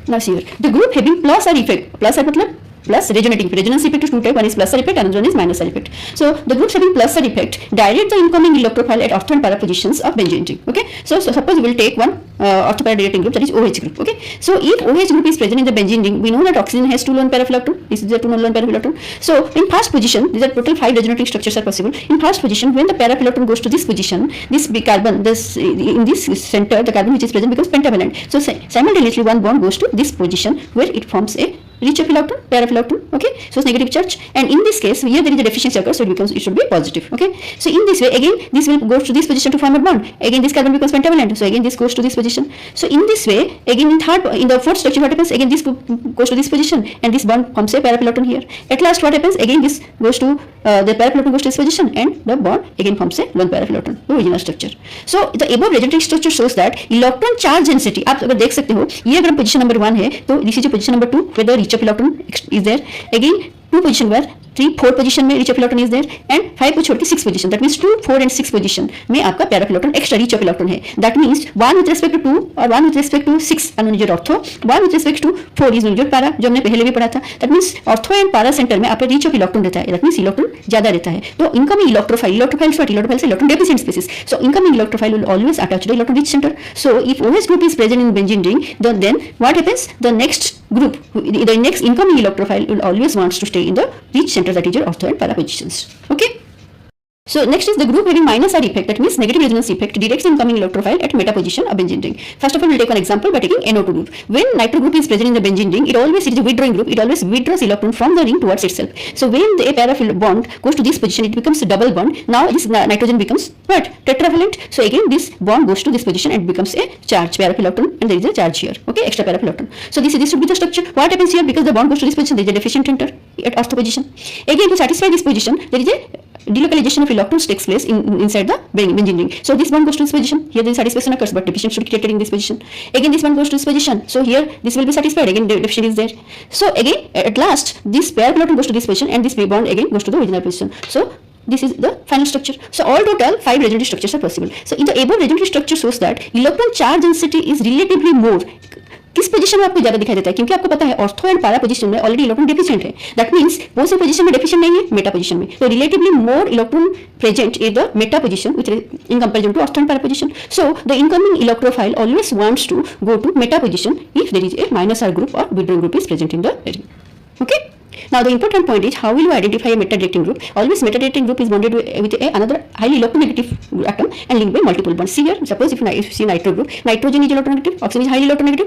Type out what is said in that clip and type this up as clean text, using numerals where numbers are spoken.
Now see here, the group having plus R effect, plus R मतलब plus resonating effect. Resonance effect is two type, one is plus R effect, another one is minus R effect. So the groups having plus R effect direct the incoming electrophile at ortho and para positions of benzene ring. Okay, so suppose we will take one ortho para directing group, that is OH group. Okay, so if OH group is present in the benzene ring, we know that oxygen has two lone pair of electron. This is the two lone pair of electron. So in first position, these are total 5 resonating structures are possible. In first position, when the pair of electron goes to this position, this carbon, this in this center, the carbon which is present becomes pentavalent. So simultaneously one bond goes to this position where it forms a reach of electron, pair of electron. Okay, so it's negative charge, and in this case here there is a deficiency occurs, so it should be positive. Okay, so in this way again this will go to this position to form a bond. Again this carbon becomes pentavalent, so again this goes to this position. So in this way again in the fourth structure what happens, again this goes to this position and this bond forms a pair of electron here. At last what happens, again this goes to the pair of electron goes to this position and the bond again forms a lone pair of electron, the original structure. So the above resonating structure shows that electron charge density, आप अगर देख सकते हो ये अगर position number 1 है तो this is position number 2 where the reach of electron is there. Again 2 position where 3 4 position में reach of electron is there and 5 को छोड़ के 6 position, that means 2 4 and 6 position में आपका pair of electron extra reach of electron है. That means 1 with respect to 2 और 1 with respect to 6 अनुनिजर ortho, 1 with respect to 4 is अनुनिजर para, जो हमने पहले भी पढ़ा था. That means ortho and para centre में आपका reach of electron रहता है. That means इलेक्ट्रॉन ज्यादा रहता है. तो इनकमिंग इलेक्ट्रोफाइल से electron deficient species. So incoming electrophile will always attach to the electron rich center. So if OH group is present in benzene ring, then what happens? The next group, the next incoming electrophile will always wants to stay in the rich center, that is your ortho and para positions. Okay. So next is the group having minus R effect, that means negative resonance effect directs incoming electrophile at meta position of benzene ring. First of all, we'll take one example by taking NO2 group. When nitro group is present in the benzene ring, it is a withdrawing group. It always withdraws electron from the ring towards itself. So when a pair of bond goes to this position, it becomes a double bond. Now this nitrogen becomes what? Tetravalent. So again this bond goes to this position and becomes a charge pair of electron, and there is a charge here. Okay, extra pair of electron. So this should be the structure. What happens here? Because the bond goes to this position, there is a deficient center at ortho position. Again to satisfy this position, there is a delocalization of electrons takes place inside the benzene ring. So this bond goes to this position. Here the satisfaction occurs, but deficient should be created in this position. Again this one goes to this position. So here this will be satisfied. Again the deficient is there. So again at last this pair of electron goes to this position and this bond again goes to the original position. So this is the final structure. So all total 5 resonating structures are possible. So in the above resonating structure shows that electron charge density is relatively more. किस position में आपको ज्यादा दिखाई देता है? क्योंकि आपको पता है ऑर्थो एंड पारा पोजीशन में ऑलरेडी इलेक्ट्रॉन डेफिशिएंट है. दैट मींस कौन से पोजीशन में डेफिशिएंट नहीं है? मेटा पोजीशन में. तो relatively more electron present in the meta position which in comparison to ortho and para position. So the incoming electrophile always wants to go to meta position if there is a minus R group और withdrawing group is present in the ring. Okay. Now the important point is how will you identify a meta-directing group? Always meta-directing group is bonded with another highly electronegative atom and linked by multiple bonds. See here, suppose if you see nitro group, nitrogen is electronegative, oxygen is highly electronegative,